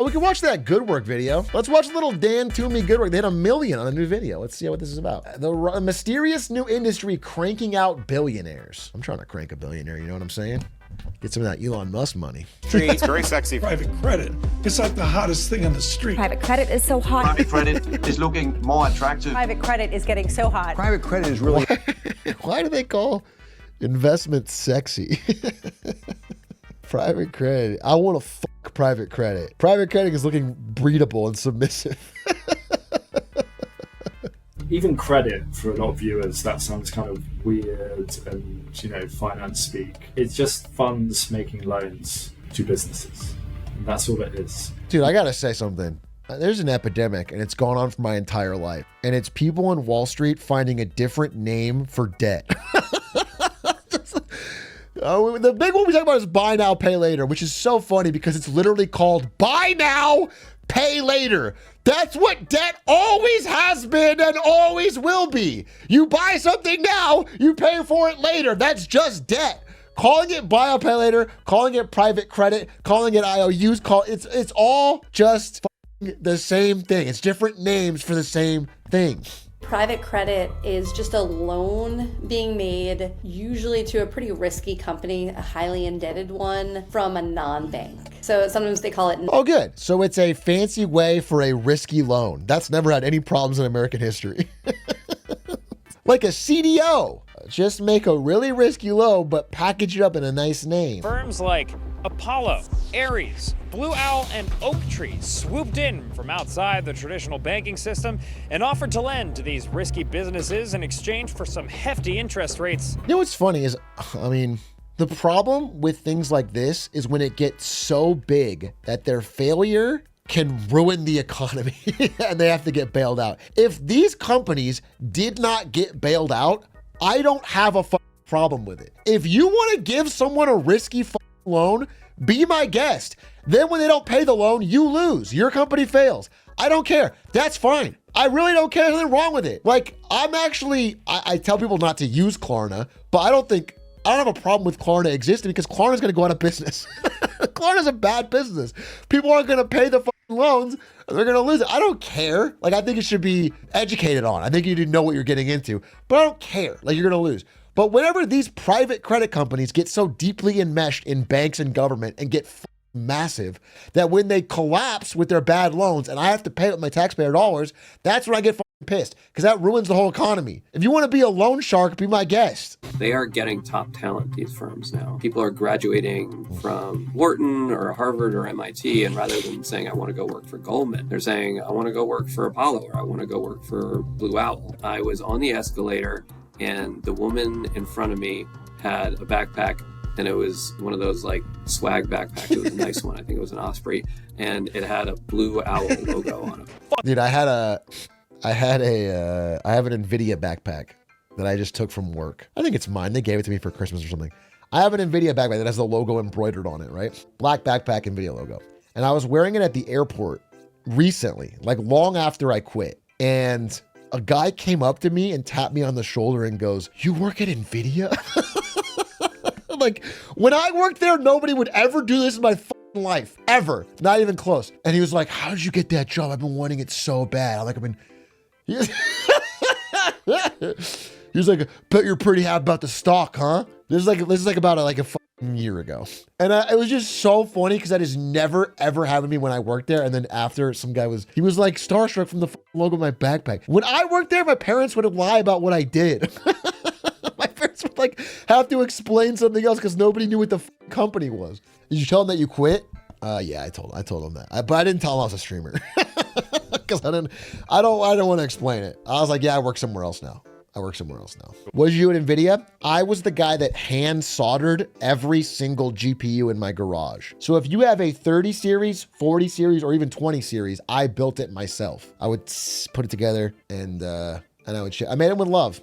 Oh, we can watch that Good Work video. Let's watch a little Dan Toomey Good Work. They had 1 million on a new video. Let's see what this is about. The mysterious new industry cranking out billionaires. I'm trying to crank a billionaire, you know what I'm saying? Get some of that Elon Musk money. It's very sexy. Private credit. It's like the hottest thing on the street. Private credit is so hot. Private credit is looking more attractive. Private credit is getting so hot. Private credit is really... Why do they call investment sexy? Private credit. I want to fuck private credit. Private credit is looking breedable and submissive. Even credit, for a lot of viewers, that sounds kind of weird and, finance speak. It's just funds making loans to businesses. And that's all it is. Dude, I gotta say something. There's an epidemic, and it's gone on for my entire life. And it's people on Wall Street finding a different name for debt. The big one we talk about is buy now, pay later, which is so funny because it's literally called buy now, pay later. That's what debt always has been and always will be. You buy something now, you pay for it later. That's just debt. Calling it buy now, pay later, calling it private credit, calling it IOUs, it's all just the same thing. It's different names for the same thing. Private credit is just a loan being made, usually to a pretty risky company, a highly indebted one, from a non-bank. So sometimes they call it... Oh, good. So it's a fancy way for a risky loan. That's never had any problems in American history. Like a CDO. Just make a really risky loan, but package it up in a nice name. Firms like Apollo, Ares, Blue Owl, and Oaktree swooped in from outside the traditional banking system and offered to lend to these risky businesses in exchange for some hefty interest rates. You know what's funny is, the problem with things like this is when it gets so big that their failure can ruin the economy and they have to get bailed out. If these companies did not get bailed out, I don't have a problem with it. If you want to give someone a risky loan, be my guest. Then when they don't pay the loan, you lose. Your company fails. I don't care. That's fine. I really don't care. There's nothing wrong with it. Like, I tell people not to use Klarna, but I don't have a problem with Klarna existing because Klarna's going to go out of business. Klarna's a bad business. People aren't going to pay the loans. They're going to lose it. I don't care. Like, I think it should be educated on. I think you need to know what you're getting into, but I don't care. Like, you're going to lose. But whenever these private credit companies get so deeply enmeshed in banks and government and get massive that when they collapse with their bad loans and I have to pay with my taxpayer dollars, that's when I get pissed because that ruins the whole economy. If you want to be a loan shark, be my guest. They are getting top talent, these firms now. People are graduating from Wharton or Harvard or MIT, and rather than saying, I want to go work for Goldman, they're saying, I want to go work for Apollo or I want to go work for Blue Owl. I was on the escalator and the woman in front of me had a backpack, and it was one of those like swag backpacks. It was a nice one. I think it was an Osprey, and it had a Blue Owl logo on it. Dude, I have an NVIDIA backpack that I just took from work. I think it's mine. They gave it to me for Christmas or something. I have an NVIDIA backpack that has the logo embroidered on it, right? Black backpack, NVIDIA logo. And I was wearing it at the airport recently, like long after I quit. And a guy came up to me and tapped me on the shoulder and goes, "You work at NVIDIA?" Like, when I worked there, nobody would ever do this in my life, ever. Not even close. And he was like, "How did you get that job? I've been wanting it so bad." He was like, "Bet you're pretty happy about the stock, huh?" This is like about a year ago. And it was just so funny because that has never, ever happened to me when I worked there. And then after, he was like starstruck from the logo of my backpack. When I worked there, my parents would lie about what I did. My parents would have to explain something else because nobody knew what the company was. Did you tell them that you quit? Yeah, I told them that. But I didn't tell them I was a streamer because I don't want to explain it. I was like, yeah, I work somewhere else now. What did you do at NVIDIA? I was the guy that hand soldered every single GPU in my garage. So if you have a 30 series, 40 series, or even 20 series, I built it myself. I would put it together and I would ship. I made them with love.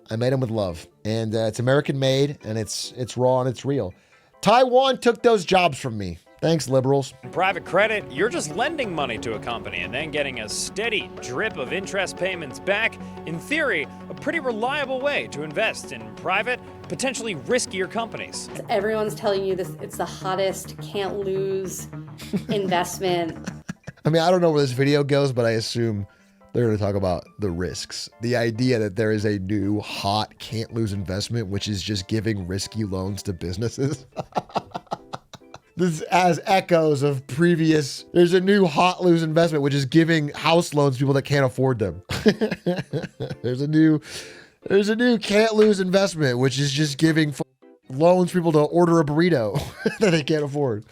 And it's American made, and it's raw and it's real. Taiwan took those jobs from me. Thanks, liberals. In private credit, you're just lending money to a company and then getting a steady drip of interest payments back. In theory, a pretty reliable way to invest in private, potentially riskier companies. Everyone's telling you this, it's the hottest, can't lose investment. I mean, I don't know where this video goes, but I assume they're going to talk about the risks. The idea that there is a new hot can't lose investment, which is just giving risky loans to businesses. This has echoes of previous. There's a new hot lose investment, which is giving house loans to people that can't afford them. There's a new can't lose investment, which is just giving loans to people to order a burrito that they can't afford.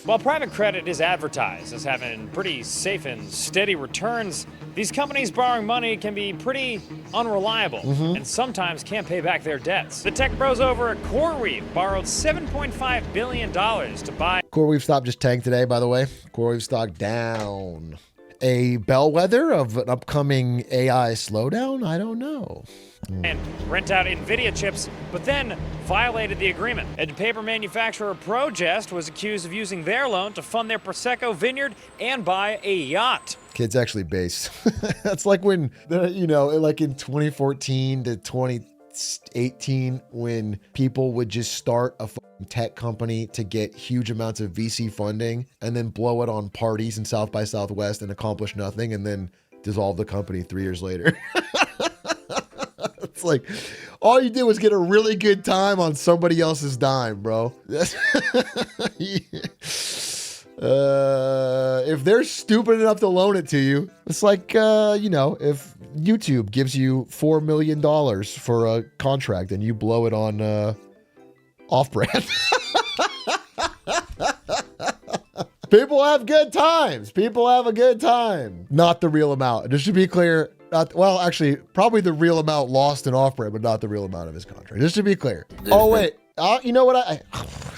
While private credit is advertised as having pretty safe and steady returns, these companies borrowing money can be pretty unreliable and sometimes can't pay back their debts. The tech bros over at CoreWeave borrowed $7.5 billion to buy. CoreWeave stock just tanked today, by the way. CoreWeave stock down. A bellwether of an upcoming AI slowdown? I don't know. And rent out NVIDIA chips, but then violated the agreement. And paper manufacturer Progest was accused of using their loan to fund their Prosecco vineyard and buy a yacht. Kid's actually based. That's like when, like in 2014 to 2018, when people would just start a tech company to get huge amounts of VC funding and then blow it on parties in South by Southwest and accomplish nothing and then dissolve the company 3 years later. It's like, all you did was get a really good time on somebody else's dime, bro. If they're stupid enough to loan it to you, it's like, if YouTube gives you $4 million for a contract and you blow it on off-brand. People have good times. People have a good time. Not the real amount. Just to be clear, actually, probably the real amount lost in off-brand, but not the real amount of his contract. Just to be clear. Wait. You know what? I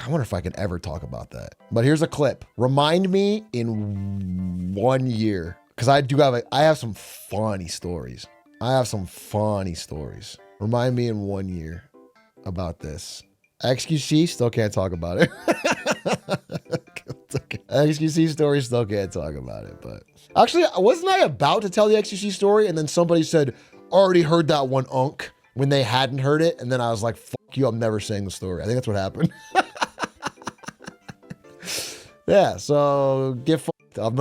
wonder if I can ever talk about that. But here's a clip. Remind me in 1 year, because I have some funny stories. Remind me in 1 year about this. XQC, still can't talk about it. XQC story, still can't talk about it. But actually, wasn't I about to tell the XQC story? And then somebody said, already heard that one, Unk, when they hadn't heard it. And then I was like, fuck you, I'm never saying the story. I think that's what happened. Yeah, so get fucked. Fuck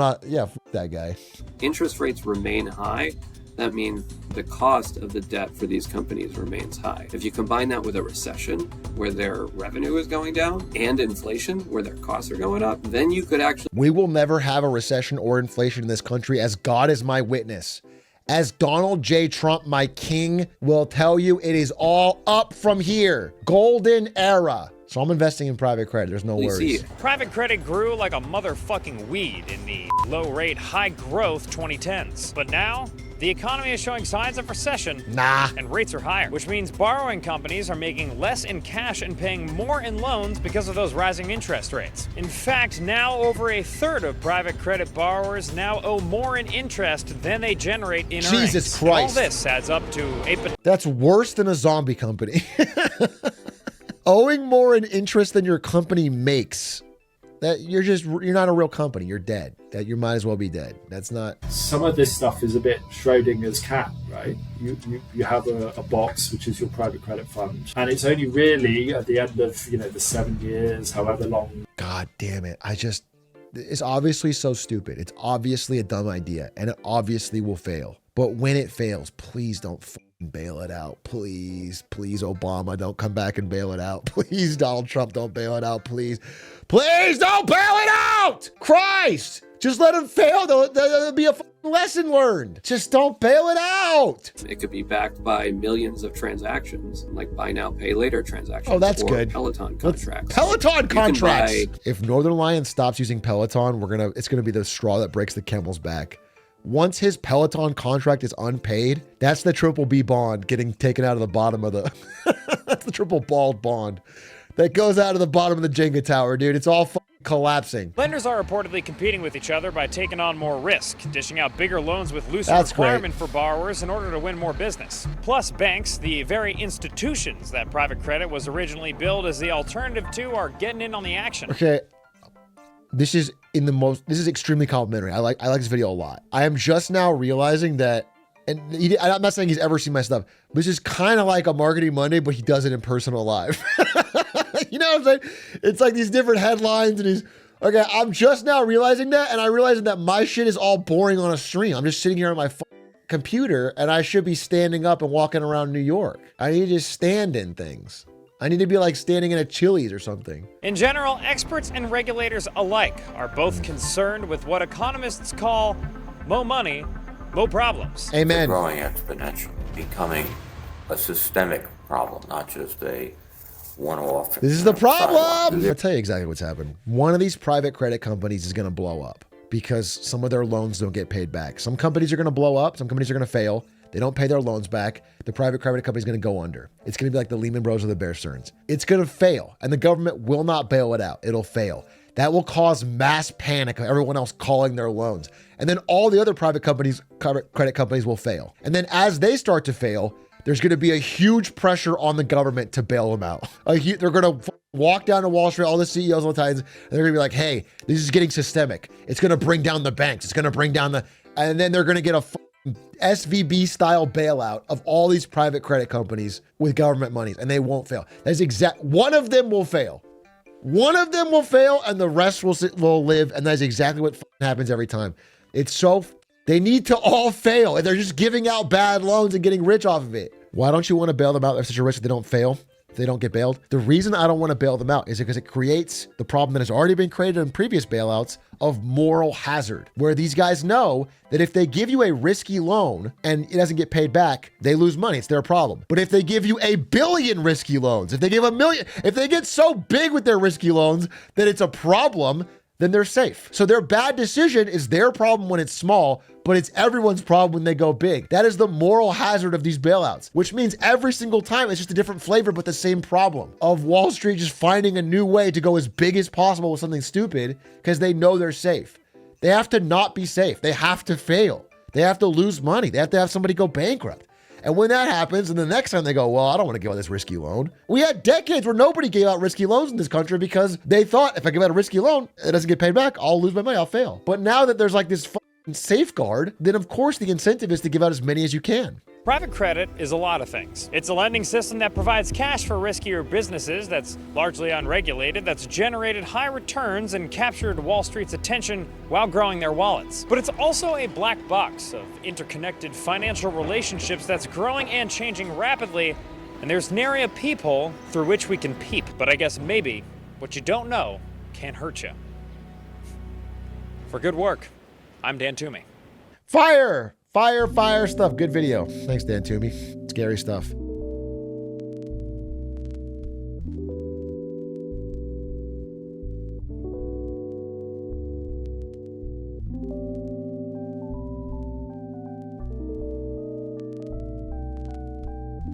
that guy. Interest rates remain high. That means the cost of the debt for these companies remains high. If you combine that with a recession where their revenue is going down and inflation where their costs are going up, then you could actually... We will never have a recession or inflation in this country, as God is my witness. As Donald J. Trump, my king, will tell you, it is all up from here. Golden era. So I'm investing in private credit. There's no worries. Private credit grew like a motherfucking weed in the low-rate, high-growth 2010s. But now, the economy is showing signs of recession, and rates are higher, which means borrowing companies are making less in cash and paying more in loans because of those rising interest rates. In fact, now over a third of private credit borrowers now owe more in interest than they generate in earnings. Jesus Christ. All this adds up to a... That's worse than a zombie company. Owing more in interest than your company makes. That you're not a real company. You're dead. That you might as well be dead. That's not. Some of this stuff is a bit Schrodinger's cat, right? You have a box which is your private credit fund, and it's only really at the end of the 7 years, however long. God damn it! It's obviously so stupid. It's obviously a dumb idea, and it obviously will fail. But when it fails, please don't bail it out. Please Obama, don't come back and bail it out. Please Donald Trump, don't bail it out. Please don't bail it out. Christ, just let him fail. There'll be a lesson learned. Just don't bail it out. It could be backed by millions of transactions, like buy now, pay later transactions. Oh, that's good. Peloton contracts. Peloton contracts. If Northern Lion stops using Peloton, it's gonna be the straw that breaks the camel's back. Once his Peloton contract is unpaid, that's the triple B bond getting taken out of the bottom of the... That's the triple bald bond that goes out of the bottom of the Jenga tower, dude. It's all collapsing. Lenders are reportedly competing with each other by taking on more risk, dishing out bigger loans with looser requirements for borrowers in order to win more business. Plus, banks, the very institutions that private credit was originally billed as the alternative to, are getting in on the action. Okay. This is extremely complimentary. I like this video a lot. I am just now realizing that, and I'm not saying he's ever seen my stuff, but this is kind of like a Marketing Monday, but he does it in personal life. You know what I'm saying? It's like these different headlines, and Okay, I'm just now realizing that, and I realized that my shit is all boring on a stream. I'm just sitting here on my computer, and I should be standing up and walking around New York. I need to just stand in things. I need to be like standing in a Chili's or something. In general, experts and regulators alike are both concerned with what economists call mo money, mo problems. Amen. Growing exponentially, becoming a systemic problem, not just a one-off. This is the problem. I'll tell you exactly what's happened. One of these private credit companies is going to blow up because some of their loans don't get paid back. Some companies are going to blow up. Some companies are going to fail. They don't pay their loans back. The private credit company is going to go under. It's going to be like the Lehman Bros or the Bear Stearns. It's going to fail, and the government will not bail it out. It'll fail. That will cause mass panic of everyone else calling their loans. And then all the other private credit companies will fail. And then as they start to fail, there's going to be a huge pressure on the government to bail them out. They're going to walk down to Wall Street, all the CEOs, all the Titans, and they're going to be like, hey, this is getting systemic. It's going to bring down the banks. It's going to bring down and then they're going to get a SVB style bailout of all these private credit companies with government monies, and they won't fail. That's one of them will fail. One of them will fail, and the rest will live, and that's exactly what happens every time. They need to all fail, and they're just giving out bad loans and getting rich off of it. Why don't you want to bail them out? There's such a risk that they don't fail. If they don't get bailed. The reason I don't want to bail them out is because it creates the problem that has already been created in previous bailouts of moral hazard, where these guys know that if they give you a risky loan and it doesn't get paid back, they lose money. It's their problem. But if they give you 1 billion risky loans, if they give 1 million, if they get so big with their risky loans that it's a problem, then they're safe. So their bad decision is their problem when it's small, but it's everyone's problem when they go big. That is the moral hazard of these bailouts, which means every single time it's just a different flavor, but the same problem of Wall Street just finding a new way to go as big as possible with something stupid because they know they're safe. They have to not be safe. They have to fail. They have to lose money. They have to have somebody go bankrupt. And when that happens, and the next time they go, well, I don't want to give out this risky loan. We had decades where nobody gave out risky loans in this country because they thought if I give out a risky loan, it doesn't get paid back, I'll lose my money, I'll fail. But now that there's like this safeguard, then of course the incentive is to give out as many as you can. Private credit is a lot of things. It's a lending system that provides cash for riskier businesses, that's largely unregulated, that's generated high returns and captured Wall Street's attention while growing their wallets. But it's also a black box of interconnected financial relationships that's growing and changing rapidly, and there's nary a peephole through which we can peep. But I guess maybe what you don't know can't hurt you. For good work, I'm Dan Toomey. Fire stuff. Good video. Thanks, Dan Toomey. Scary stuff.